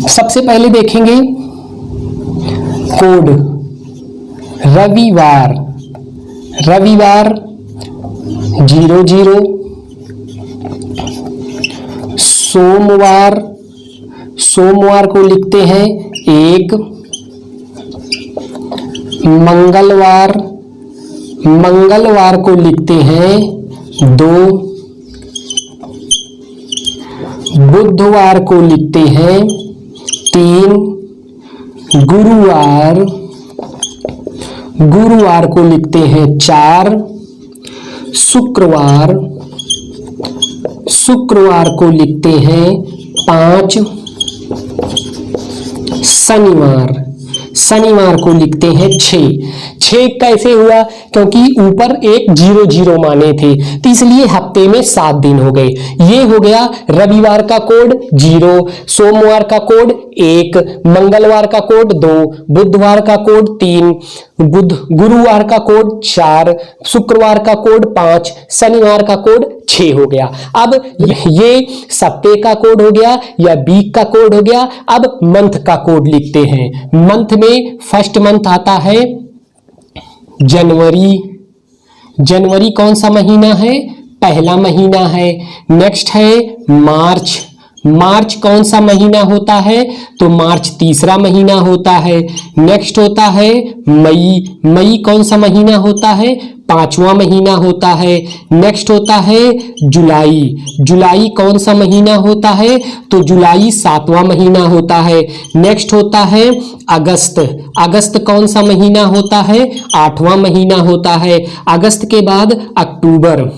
सबसे पहले देखेंगे कोड। रविवार, रविवार 00। सोमवार, सोमवार को लिखते हैं 1। मंगलवार, मंगलवार को लिखते हैं 2। बुधवार को लिखते हैं 3। गुरुवार, गुरुवार को लिखते हैं 4। शुक्रवार, शुक्रवार को लिखते हैं 5। शनिवार, शनिवार को लिखते हैं 6। 6 कैसे हुआ? क्योंकि ऊपर एक 00 माने थे, तो इसलिए हफ्ते में 7 दिन हो गए। ये हो गया रविवार का कोड 0, सोमवार का कोड 1, मंगलवार का कोड 2, बुधवार का कोड 3, गुरुवार का कोड 4, शुक्रवार का कोड 5, शनिवार का कोड 6 हो गया। अब ये सप्ताह का कोड हो गया या वीक का कोड हो गया। अब मंथ का कोड लिखते हैं। मंथ में फर्स्ट मंथ आता है जनवरी। जनवरी कौन सा महीना है? पहला महीना है। नेक्स्ट है मार्च। मार्च कौन सा महीना होता है? तो मार्च तीसरा महीना होता है। नेक्स्ट होता है मई। मई कौन सा महीना होता है? 5वां महीना होता है। नेक्स्ट होता है जुलाई। जुलाई कौन सा महीना होता है? तो जुलाई 7वां महीना होता है। नेक्स्ट होता है अगस्त। अगस्त कौन सा महीना होता है? 8वां महीना होता है। अगस्त के बाद अक्टूबर।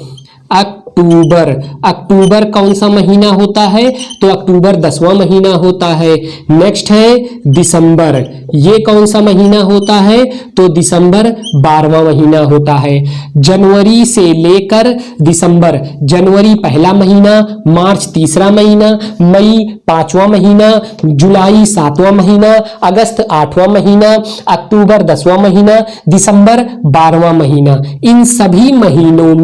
अक्टूबर, अक्टूबर कौन सा महीना होता है? तो अक्टूबर 10वां महीना होता है। नेक्स्ट है दिसंबर। ये कौन सा महीना होता है? तो दिसंबर 12वां महीना होता है। जनवरी से लेकर दिसंबर, जनवरी पहला महीना, मार्च तीसरा महीना, मई 5वां महीना, जुलाई 7वां महीना, अगस्त 8वां महीना, अक्टूबर 10वां महीना, दिसंबर 12वां महीना। इन सभी महीनों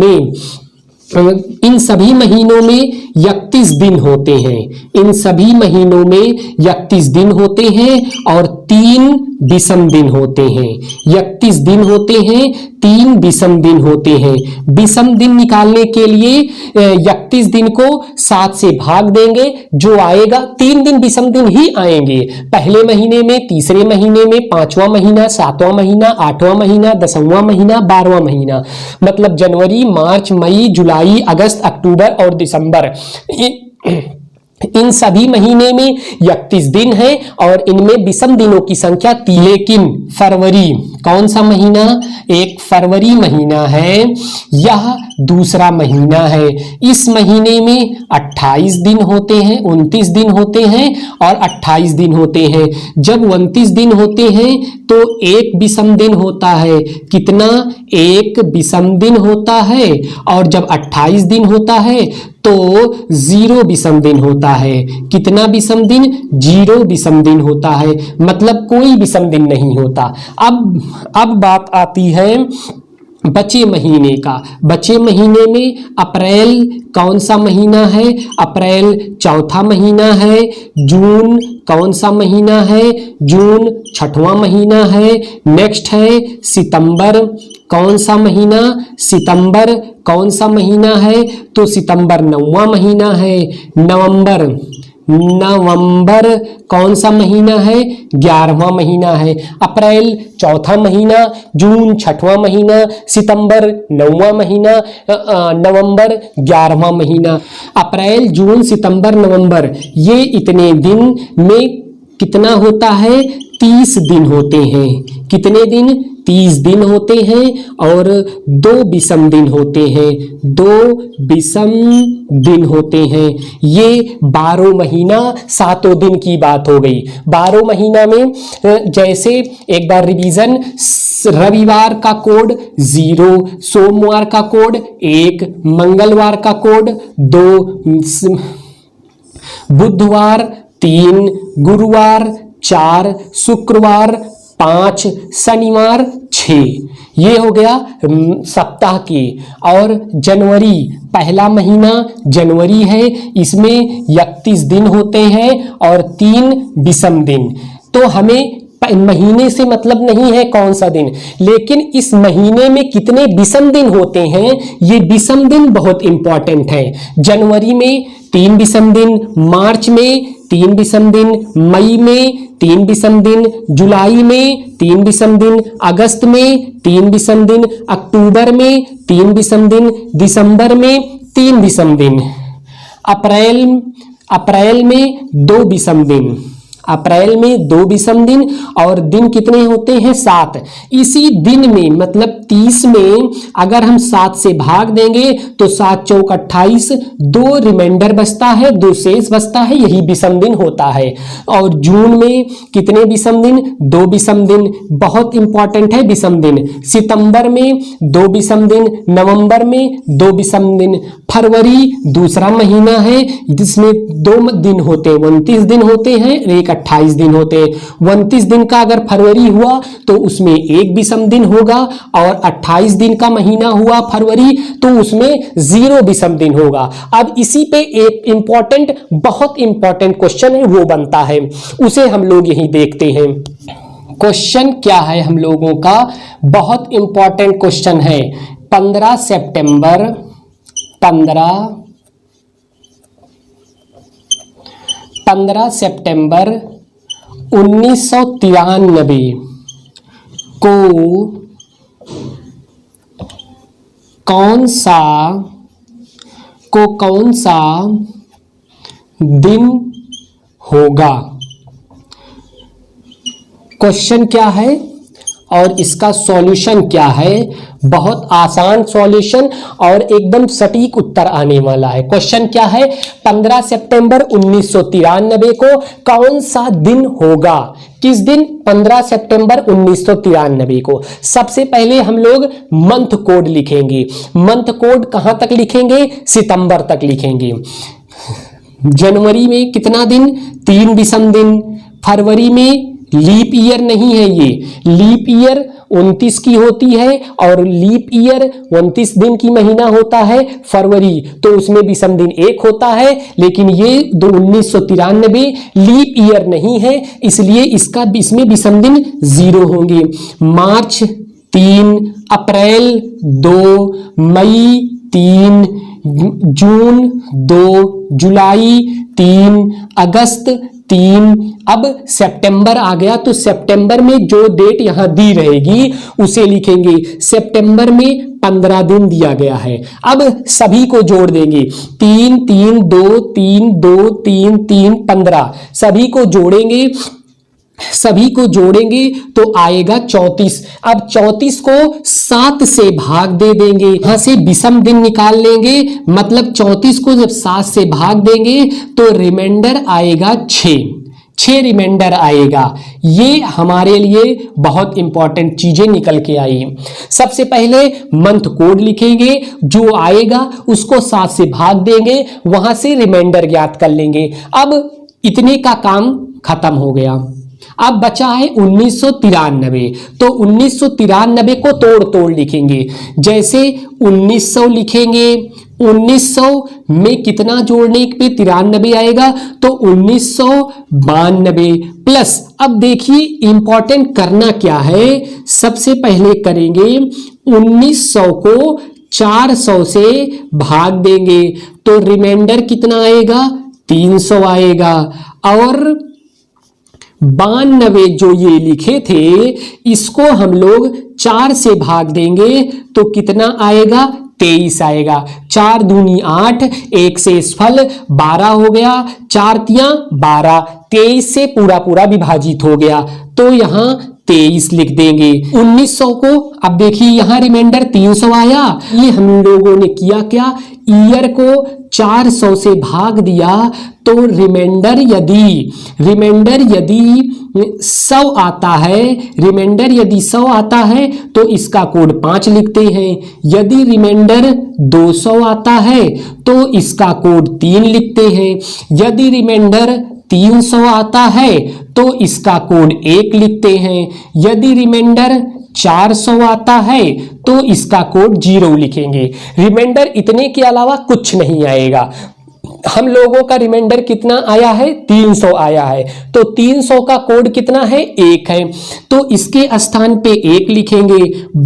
में 31 दिन होते हैं। इन सभी महीनों में 31 दिन होते हैं और 3 विषम दिन होते हैं। 31 दिन होते हैं, 3 विषम दिन होते हैं। विषम दिन निकालने के लिए 31 दिन को 7 से भाग देंगे, जो आएगा 3 दिन विषम दिन ही आएंगे। पहले महीने में, तीसरे महीने में, 5वां महीना, 7वां महीना, 8वां महीना, 10वां महीना, 12वां महीना। मतलब जनवरी, मार्च, मई, जुलाई, अगस्त, अक्टूबर और दिसंबर, इन सभी महीने में 31 दिन है और इनमें विषम दिनों की संख्या 3। लेकिन फरवरी कौन सा महीना? एक फरवरी महीना है, यह दूसरा महीना है। इस महीने में 28 दिन होते हैं, 29 दिन होते हैं और 28 दिन होते हैं। जब 29 दिन होते हैं तो एक विषम दिन होता है। कितना? एक विषम दिन होता है। और जब 28 दिन होता है तो 0 विषम दिन होता है। कितना विषम दिन? 0 विषम दिन होता है। मतलब कोई विषम दिन नहीं होता। अब बात आती है बचे महीने का। बचे महीने में अप्रैल कौन सा महीना है? अप्रैल चौथा महीना है। जून कौन सा महीना है? जून 6वां महीना है। नेक्स्ट है सितंबर। कौन सा महीना? सितंबर कौन सा महीना है? तो सितंबर 9वां महीना है। नवंबर, नवंबर कौन सा महीना है? 11वां महीना है। अप्रैल चौथा महीना, जून 6वां महीना, सितंबर 9वां महीना, नवंबर 11वां महीना। अप्रैल, जून, सितंबर, नवंबर, ये इतने दिन में कितना होता है? 30 दिन होते हैं। कितने दिन? 30 दिन होते हैं और 2 विषम दिन होते हैं। 2 विषम दिन होते हैं। ये 12 महीना 7 दिन की बात हो गई। 12 महीना में जैसे एक बार रिवीजन, रविवार का कोड 0, सोमवार का कोड 1, मंगलवार का कोड 2, बुधवार 3, गुरुवार 4, शुक्रवार 5, शनिवार 6। 6, ये हो गया सप्ताह के। और जनवरी, पहला महीना जनवरी है, इसमें 31 दिन होते हैं और 3 विषम दिन। तो हमें महीने से मतलब नहीं है कौन सा दिन, लेकिन इस महीने में कितने विषम दिन होते हैं, ये विषम दिन बहुत इंपॉर्टेंट है। जनवरी में 3 विषम दिन, मार्च में 3 विषम दिन, मई में 3 विषम दिन, जुलाई में 3 विषम दिन, अगस्त में 3 विषम दिन, अक्टूबर में 3 विषम दिन, दिसंबर में 3 विषम दिन, अप्रैल में 2 विषम दिन, अप्रैल में 2 विषम दिन। और दिन कितने होते हैं? 7। इसी दिन में मतलब 30 में अगर हम 7 से भाग देंगे तो 7 चौक 28, 2 रिमाइंडर बचता है, 2 शेष बचता है, यही विषम दिन होता है। और जून में कितने विषम दिन? 2 विषम दिन, बहुत इंपॉर्टेंट है विषम दिन। सितंबर में 2 विषम दिन, नवंबर में 2 विषम दिन, फरवरी दूसरा महीना है जिसमें 2 दिन होते हैं, 29 दिन होते हैं, एक 28 दिन होते हैं। 29 दिन का अगर फरवरी हुआ तो उसमें 1 विषम दिन होगा, और 28 दिन का महीना हुआ फरवरी तो उसमें 0 विषम दिन होगा। अब इसी पे एक इंपॉर्टेंट, बहुत इंपॉर्टेंट क्वेश्चन है वो बनता है, उसे हम लोग यही देखते हैं। क्वेश्चन क्या है हम लोगों का? बहुत इंपॉर्टेंट क्वेश्चन है। 15 सितंबर 1993 को कौन सा दिन होगा? क्वेश्चन क्या है और इसका सॉल्यूशन क्या है? बहुत आसान सॉल्यूशन और एकदम सटीक उत्तर आने वाला है। क्वेश्चन क्या है? 15 सितंबर 1993 को कौन सा दिन होगा? किस दिन? 15 सितंबर 1993 को। सबसे पहले हम लोग मंथ कोड लिखेंगे। मंथ कोड कहां तक लिखेंगे? सितंबर तक लिखेंगे। जनवरी में कितना दिन? 3 विषम दिन। फरवरी में लीप ईयर नहीं है, ये लीप ईयर 29 की होती है और लीप ईयर 29 दिन की महीना होता है फरवरी, तो उसमें विषम दिन 1 होता है। लेकिन ये 1993 लीप ईयर नहीं है, इसलिए इसमें विषम दिन 0 होंगे। मार्च 3, अप्रैल 2, मई 3, जून 2, जुलाई 3, अगस्त 3। अब सितंबर आ गया तो सितंबर में जो डेट यहां दी रहेगी उसे लिखेंगे। सितंबर में 15 दिन दिया गया है। अब सभी को जोड़ देंगे, 3 3 2 3 2 3 3 15, सभी को जोड़ेंगे तो आएगा 34। अब 34 को 7 से भाग दे देंगे, यहां से विषम दिन निकाल लेंगे, मतलब 34 को जब 7 से भाग देंगे तो रिमाइंडर आएगा 6 रिमाइंडर आएगा। ये हमारे लिए बहुत इंपॉर्टेंट चीजें निकल के आई। सबसे पहले मंथ कोड लिखेंगे, जो आएगा उसको 7 से भाग देंगे, वहां से रिमाइंडर ज्ञात कर लेंगे। अब इतने का काम खत्म हो गया। अब बचा है 1993, तो 1993 को तोड़ लिखेंगे। जैसे 1900 लिखेंगे, 1900 में कितना जोड़ने पे 93 आएगा, तो 1992 प्लस। अब देखिए इंपॉर्टेंट करना क्या है, सबसे पहले करेंगे 1900 को 400 से भाग देंगे तो रिमाइंडर कितना आएगा? 300 आएगा। और 92 जो ये लिखे थे इसको हम लोग 4 से भाग देंगे तो कितना आएगा? 23 आएगा। 4 दूनी 8, 1 से फल 12 हो गया, 4 तियां 12, 23 से पूरा विभाजित हो गया तो यहां 23 लिख देंगे। 1900 को अब देखिए यहां रिमाइंडर 300 आया। ये हम लोगों ने किया क्या? ईयर को 400 से भाग दिया तो रिमाइंडर यदि 100 आता है तो इसका कोड 5 लिखते हैं। यदि रिमाइंडर 200 आता है तो इसका कोड 3 लिखते हैं। यदि रिमाइंडर 300 आता है तो इसका कोड 1 लिखते हैं। यदि रिमाइंडर 400 आता है तो इसका कोड 0 लिखेंगे। रिमाइंडर इतने के अलावा कुछ नहीं आएगा। हम लोगों का रिमाइंडर कितना आया है, 300 आया है, तो 300 का कोड कितना है, 1 है, तो इसके स्थान पे 1 लिखेंगे।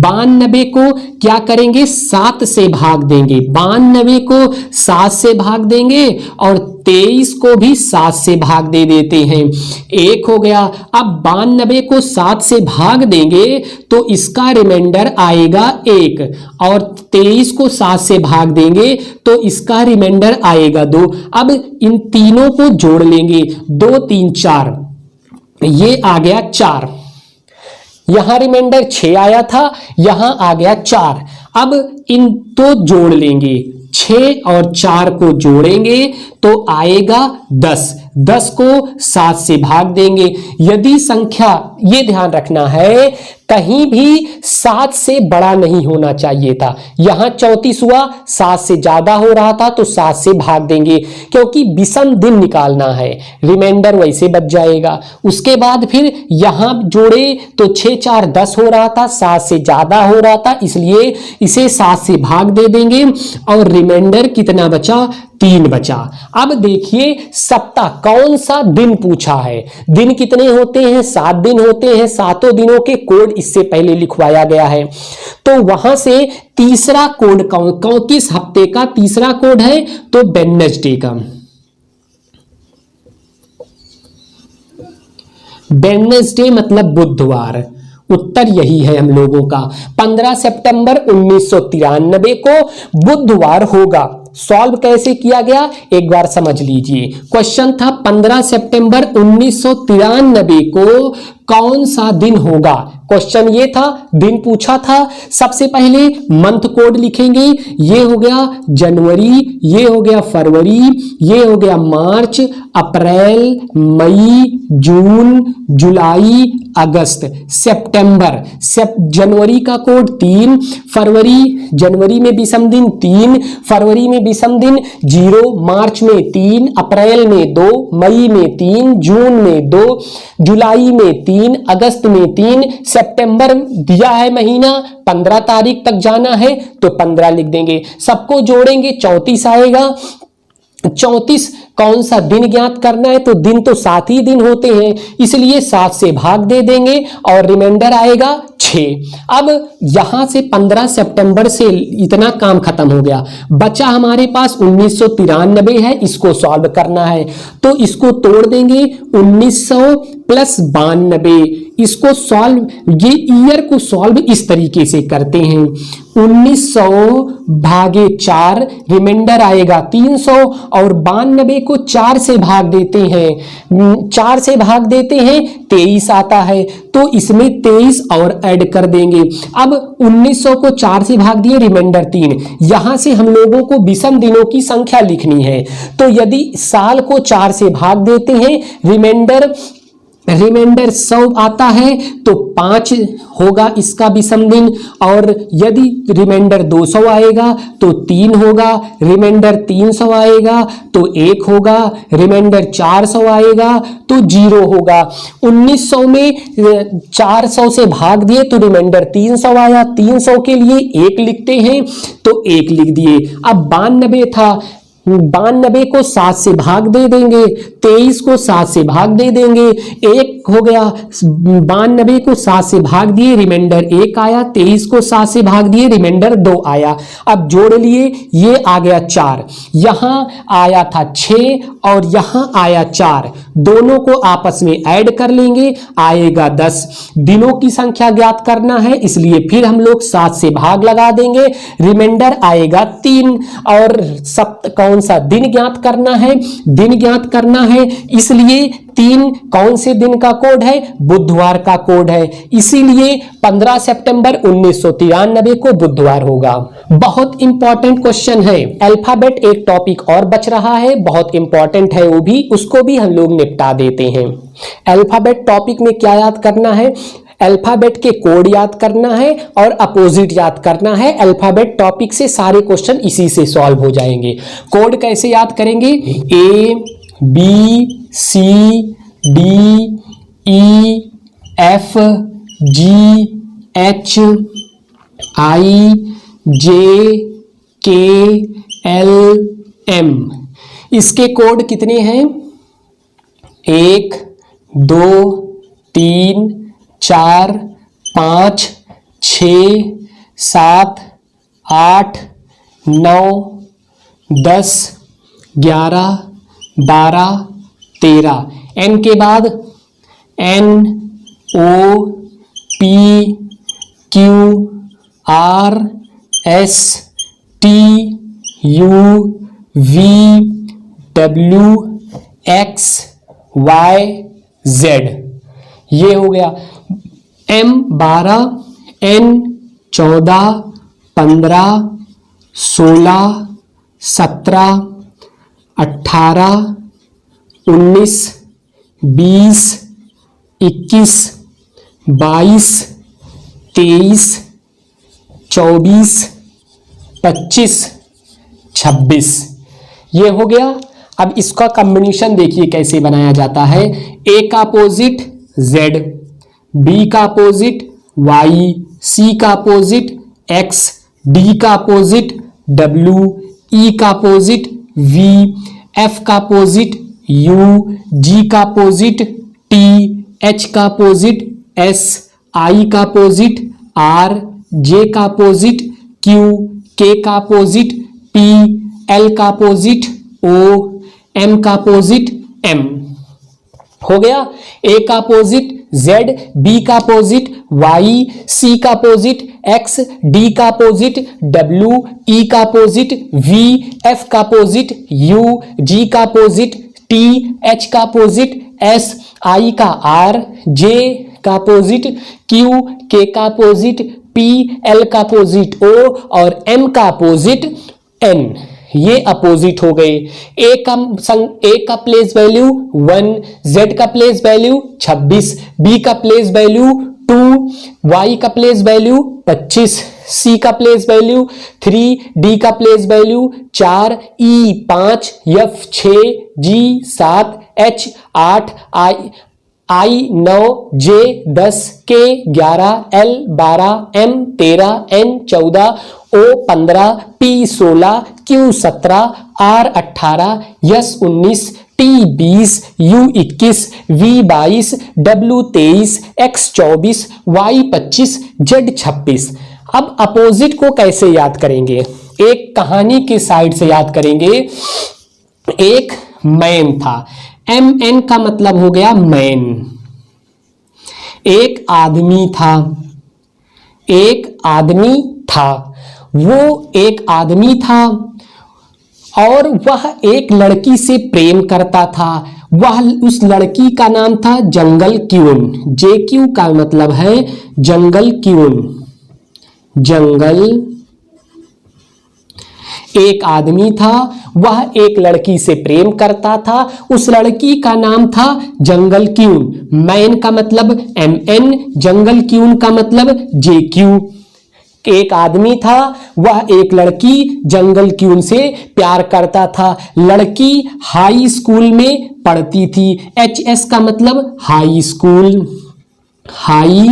92 को क्या करेंगे, 7 से भाग देंगे, 92 को 7 से भाग देंगे और 23 को भी 7 से भाग दे देते हैं, 1 हो गया। अब 92 को 7 से भाग देंगे तो इसका रिमाइंडर आएगा 1 और 23 को 7 से भाग देंगे तो इसका रिमाइंडर आएगा 2। अब इन तीनों को जोड़ लेंगे, 2 3 4, ये आ गया 4, यहां रिमाइंडर 6 आया था, यहां आ गया 4। अब इन तो जोड़ लेंगे, 6 और 4 को जोड़ेंगे तो आएगा 10, 10 को 7 से भाग देंगे। यदि संख्या, ये ध्यान रखना है, कहीं भी 7 से बड़ा नहीं होना चाहिए था। यहां 34 हुआ, 7 से ज्यादा हो रहा था तो 7 से भाग देंगे, क्योंकि विषम दिन निकालना है, रिमाइंडर वैसे बच जाएगा। उसके बाद फिर यहां जोड़े तो 6 4 10 हो रहा था, 7 से ज्यादा हो रहा था, इसलिए इसे 7 से भाग दे देंगे और रिमाइंडर कितना बचा, 3 बचा। अब देखिए सप्ताह, कौन सा दिन पूछा है, दिन कितने होते हैं, 7 दिन होते हैं, 7 दिनों के कोड इससे पहले लिखवाया गया है। तो वहां से तीसरा कोड किस हफ्ते का तीसरा कोड है, तो वेडनेसडे का। वेडनेसडे मतलब बुधवार, उत्तर यही है हम लोगों का। 15 सितंबर 1993 को बुधवार होगा। सॉल्व कैसे किया गया एक बार समझ लीजिए। क्वेश्चन था 15 सितंबर 1993 को कौन सा दिन होगा, क्वेश्चन ये था, दिन पूछा था। सबसे पहले मंथ कोड लिखेंगे, ये हो गया जनवरी, ये हो गया फरवरी, ये हो गया मार्च, अप्रैल, मई, जून, जुलाई, अगस्त, सितंबर। जनवरी का कोड 3, फरवरी, जनवरी में विषम दिन 3, फरवरी में विषम दिन 0, मार्च में 3, अप्रैल में 2, मई में 3, जून में 2, जुलाई में 3, अगस्त में 3, सितंबर दिया है महीना 15 तारीख तक जाना है तो 15 लिख देंगे। सबको जोड़ेंगे 34 आएगा। 34 कौन सा दिन ज्ञात करना है, तो दिन तो 7 ही दिन होते हैं, इसलिए 7 से भाग दे देंगे और रिमाइंडर आएगा 6। अब यहां से 15 सितंबर से इतना काम खत्म हो गया। बचा हमारे पास 1993 है, इसको सॉल्व करना है तो इसको तोड़ देंगे, 1900 प्लस 92, इसको सॉल्व, ये ईयर को सॉल्व इस तरीके से करते हैं, 1900 भागे 4, रिमाइंडर आएगा 300 और 92 को 4 से भाग देते हैं, 4 से भाग देते हैं 23 आता है तो इसमें 23 और ऐड कर देंगे। अब 1900 को 4 से भाग दिए, रिमाइंडर 3। यहां से हम लोगों को विषम दिनों की संख्या लिखनी है, तो यदि साल को 4 से भाग देते हैं, रिमाइंडर 100 आता है तो 5 होगा इसका विषम दिन, और यदि रिमाइंडर 200 आएगा तो 3 होगा, रिमाइंडर 300 आएगा तो 1 होगा, रिमाइंडर 400 आएगा तो 0 होगा। 1900 में 400 से भाग दिए तो रिमाइंडर 300 आया, 300 के लिए 1 लिखते हैं तो 1 लिख दिए। अब 92 था, 92 को 7 से भाग दे देंगे, 23 को 7 से भाग दे देंगे, 1 हो गया। 92 को 7 से भाग दिए, रिमाइंडर 1 आया, 23 को 7 से भाग दिए, रिमाइंडर 2 आया। अब जोड़ लिए, ये आ गया 4, यहां आया था 6 और यहां आया 4, दोनों को आपस में ऐड कर लेंगे, आएगा 10। दिनों की संख्या ज्ञात करना है, इसलिए फिर हम लोग 7 से भाग लगा देंगे, रिमाइंडर आएगा 3। और कौन सा दिन ज्ञात करना है, दिन ज्ञात करना है, इसलिए 3 कौन से दिन का कोड है, बुधवार का कोड है, इसीलिए 15 सितंबर 1993 को बुधवार होगा। बहुत इंपॉर्टेंट क्वेश्चन है। अल्फाबेट एक टॉपिक और बच रहा है, बहुत इंपॉर्टेंट है वो भी, उसको भी हम लोग निपटा देते हैं। अल्फाबेट टॉपिक में क्या याद करना है, अल्फाबेट के कोड याद करना है और अपोजिट याद करना है। अल्फाबेट टॉपिक से सारे क्वेश्चन इसी से सॉल्व हो जाएंगे। कोड कैसे याद करेंगे, ABCDEFG H I J K L M। इसके कोड कितने हैं? 1 2 3 4 5 6 7 8 9 10 11 12 13। N के बाद N O P Q R S T U V W X Y Z। ये हो गया। M 12 N 14 15 16 17 18 19 20 21 22 23 24 25 26। ये हो गया। अब इसका कॉम्बिनेशन देखिए कैसे बनाया जाता है। A का अपोजिट Z, B का अपोजिट Y, C का अपोजिट X, D का अपोजिट W, E का अपोजिट V, F का अपोजिट U, G का अपोजिट T, H का अपोजिट S, I का अपोजिट R, J का अपोजिट Q, K का अपोजिट P, L का अपोजिट O, M का अपोजिट M। हो गया। A का अपोजिट Z, B का अपोजिट Y, C का अपोजिट X, D का अपोजिट W, E का अपोजिट V, F का अपोजिट U, G का अपोजिट T, H का अपोजिट S, I का R, J का अपोजिट Q, K का अपोजिट P, L का अपोजिट O और M का अपोजिट N। ये अपोजिट हो गए। A का प्लेस वैल्यू 1, Z का प्लेस वैल्यू 26, B का प्लेस वैल्यू 2, Y का प्लेस वैल्यू 25, C का प्लेस वैल्यू 3, D का place value 4, E 5, F 6, G 7, H 8, I 9, J 10, K 11, L 12, M 13, N 14, O 15, P 16, Q 17, R 18, S 19, T 20, U 21, V 22, W 23, X 24, Y 25, Z 26। अब opposite को कैसे याद करेंगे? एक कहानी के साइड से याद करेंगे। एक मैन था, MN का मतलब हो गया मैन। एक आदमी था, एक आदमी था, वो एक आदमी था और वह एक लड़की से प्रेम करता था। वह उस लड़की का नाम था जंगल क्यून। JQ का मतलब है जंगल क्यून। जंगल। एक आदमी था, वह एक लड़की से प्रेम करता था। उस लड़की का नाम था जंगल क्यून। मैन का मतलब MN, जंगल क्यून का मतलब JQ। एक आदमी था, वह एक लड़की जंगल क्यून से प्यार करता था। लड़की हाई स्कूल में पढ़ती थी। HS का मतलब high school. High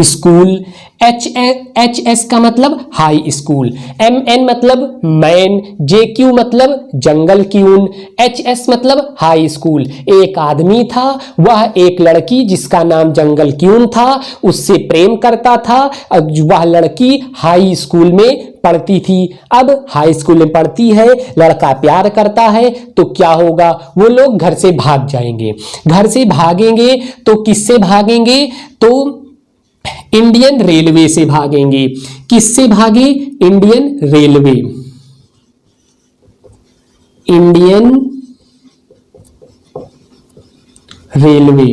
school. HS का मतलब हाई स्कूल। MN मतलब मैन। JQ मतलब जंगल क्यून। HS मतलब हाई स्कूल। एक आदमी था, वह एक लड़की जिसका नाम जंगल क्यून था उससे प्रेम करता था। वह लड़की हाई स्कूल में पढ़ती थी। अब हाई स्कूल में पढ़ती है, लड़का प्यार करता है तो क्या होगा? वो लोग घर से भाग जाएंगे। घर से भागेंगे तो किससे भागेंगे? तो इंडियन रेलवे से भागेंगे। किससे भागे? Indian railway. Indian railway.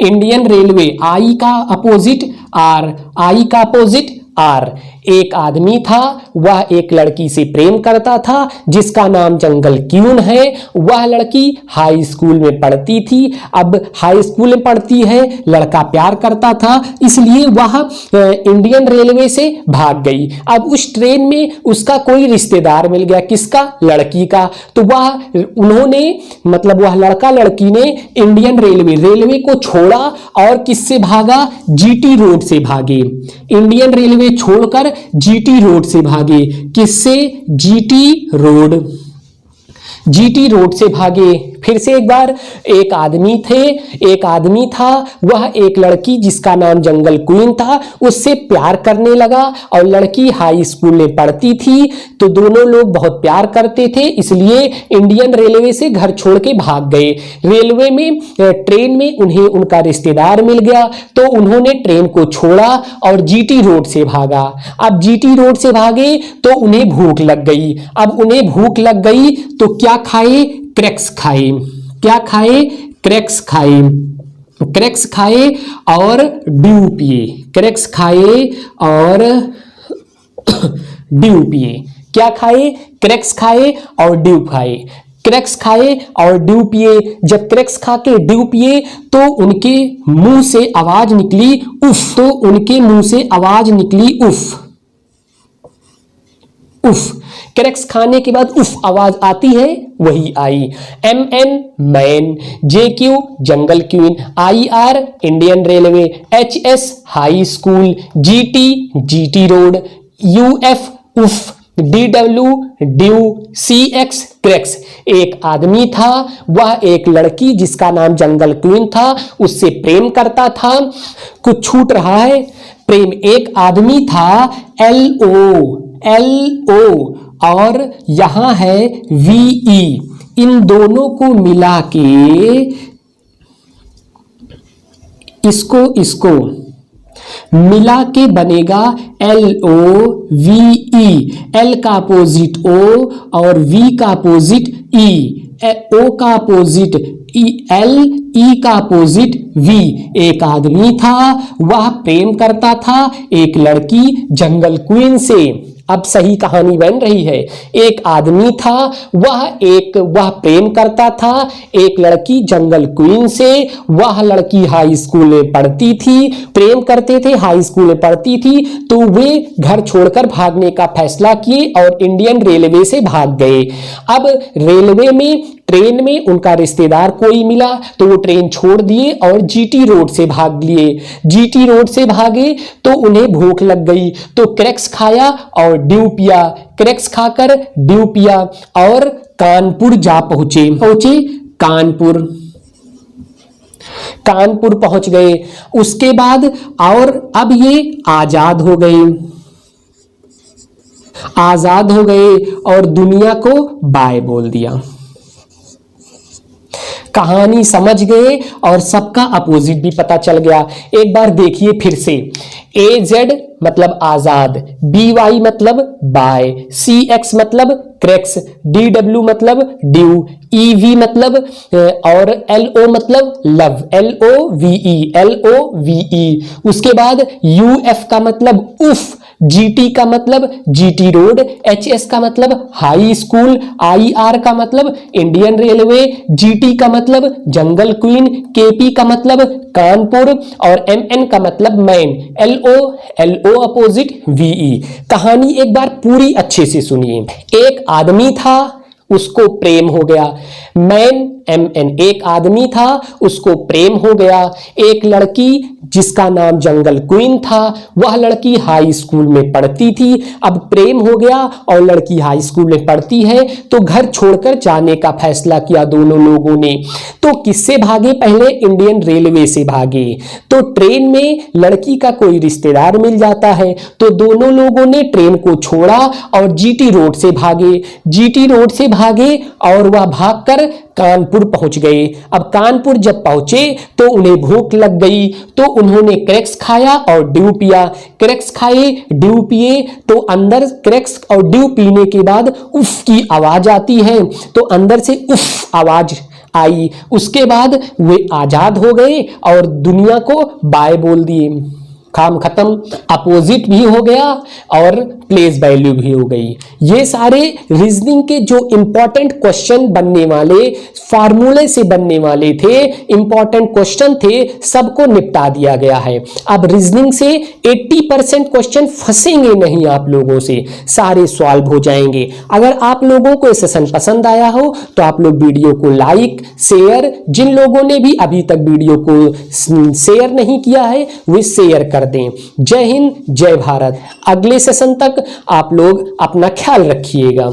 Indian railway. I का अपोजिट R, I का अपोजिट R। एक आदमी था, वह एक लड़की से प्रेम करता था जिसका नाम जंगल क्यून है। वह लड़की हाई स्कूल में पढ़ती थी। अब हाई स्कूल में पढ़ती है, लड़का प्यार करता था, इसलिए वह इंडियन रेलवे से भाग गई। अब उस ट्रेन में उसका कोई रिश्तेदार मिल गया, किसका? लड़की का। तो उन्होंने मतलब वह लड़का लड़की ने इंडियन रेलवे को छोड़ा और किससे भागा? जीटी रोड से भागे। इंडियन रेलवे छोड़कर जीटी रोड से भागे। किससे? जीटी रोड से भागे। फिर से एक बार, एक आदमी था, वह एक लड़की जिसका नाम जंगल क्वीन था उससे प्यार करने लगा और लड़की हाई स्कूल में पढ़ती थी, तो दोनों लोग बहुत प्यार करते थे, इसलिए इंडियन रेलवे से घर छोड़ के भाग गए। रेलवे में ट्रेन में उन्हें उनका रिश्तेदार मिल गया, तो उन्होंने ट्रेन को छोड़ा और जीटी रोड से भागा। अब जीटी रोड से भागे तो उन्हें भूख लग गई। अब उन्हें भूख लग गई तो क्या खाए? क्रैक्स खाए। क्या खाए? क्रैक्स खाए। क्रैक्स खाए और ड्यू पिए। क्रैक्स खाए और ड्यू पिए। क्या खाए? क्रैक्स खाए और ड्यू खाए। क्रैक्स खाए और ड्यू पिए। जब क्रैक्स खा के ड्यू पिए तो उनके मुंह से आवाज निकली उफ। तो उनके मुंह से आवाज निकली उफ। क्रैक्स खाने के बाद उफ आवाज आती है, वही आई। MN man, JQ jungle queen, IR Indian Railway, HS high school, GT road, UF उफ, DW ड्यू, CX क्रैक्स। एक आदमी था, वह एक लड़की जिसका नाम जंगल क्वीन था उससे प्रेम करता था। कुछ छूट रहा है। प्रेम एक आदमी था, LO और यहां है VE। इन दोनों को मिला के इसको मिला के बनेगा LOVE। L का अपोजिट O और V का अपोजिट E, O का अपोजिट L, E का अपोजिट V। एक आदमी था, वह प्रेम करता था एक लड़की जंगल क्वीन से। अब सही कहानी बन रही है। एक आदमी था, वह प्रेम करता था एक लड़की जंगल क्वीन से। वह लड़की हाई स्कूल में पढ़ती थी, प्रेम करते थे, हाई स्कूल में पढ़ती थी, तो वे घर छोड़कर भागने का फैसला किए और इंडियन रेलवे से भाग गए। अब रेलवे में ट्रेन में उनका रिश्तेदार कोई मिला तो वो ट्रेन छोड़ दिए और जीटी रोड से भाग लिए। जीटी रोड से भागे तो उन्हें भूख लग गई, तो क्रैक्स खाया और ड्यू पिया। क्रैक्स खाकर ड्यू पिया और कानपुर जा पहुंचे। कानपुर पहुंच गए। उसके बाद और अब ये आजाद हो गए और दुनिया को बाय बोल दिया। कहानी समझ गए और सबका अपोजिट भी पता चल गया। एक बार देखिए फिर से। AZ मतलब आजाद, BY मतलब बाय, CX मतलब क्रैक्स, DW मतलब ड्यू, EV मतलब और LO मतलब लव, LOVE। उसके बाद UF का मतलब उफ, GT का मतलब GT रोड, HS का मतलब हाई स्कूल, IR का मतलब इंडियन रेलवे, GT का मतलब जंगल क्वीन, KP का मतलब कानपुर और MN का मतलब मैन, LO अपोजिट VE। कहानी एक बार पूरी अच्छे से सुनिए। एक आदमी था, उसको प्रेम हो गया। मैन MN, एक आदमी था, उसको प्रेम हो गया। एक लड़की जिसका नाम जंगल क्वीन था, वह लड़की हाई स्कूल में पढ़ती थी। अब प्रेम हो गया और लड़की हाई स्कूल में पढ़ती है, तो घर छोड़कर जाने का फैसला किया दोनों लोगों ने। तो किससे भागे? पहले इंडियन रेलवे से भागे। तो ट्रेन में लड़की का कोई रिश्तेदार मिल जाता है, तो दोनों लोगों ने ट्रेन को छोड़ा और जीटी रोड से भागे। जीटी रोड से भागे और वह भागकर कानपुर पहुंच गए। अब कानपुर जब पहुंचे तो उन्हें भूख लग गई, तो उन्होंने क्रैक्स खाया और ड्यू पिया। क्रैक्स खाए, ड्यू पिए, तो अंदर क्रैक्स और ड्यू पीने के बाद उफ की आवाज आती है, तो अंदर से उफ आवाज आई। उसके बाद वे आजाद हो गए और दुनिया को बाय बोल दिए। काम खत्म, अपोजिट भी हो गया और प्लेस वैल्यू भी हो गई। ये सारे रीजनिंग के जो इंपॉर्टेंट क्वेश्चन बनने वाले, फार्मूले से बनने वाले थे, इंपॉर्टेंट क्वेश्चन थे, सबको निपटा दिया गया है। अब रीजनिंग से 80% क्वेश्चन फंसेंगे नहीं, आप लोगों से सारे सॉल्व हो जाएंगे। अगर आप लोगों को ये सेशन पसंद आया हो तो आप लोग वीडियो को लाइक शेयर, जिन लोगों ने भी अभी तक वीडियो को शेयर नहीं किया है वे शेयर कर दें। जय हिंद, जय भारत। अगले सेशन तक आप लोग अपना ख्याल रखिएगा।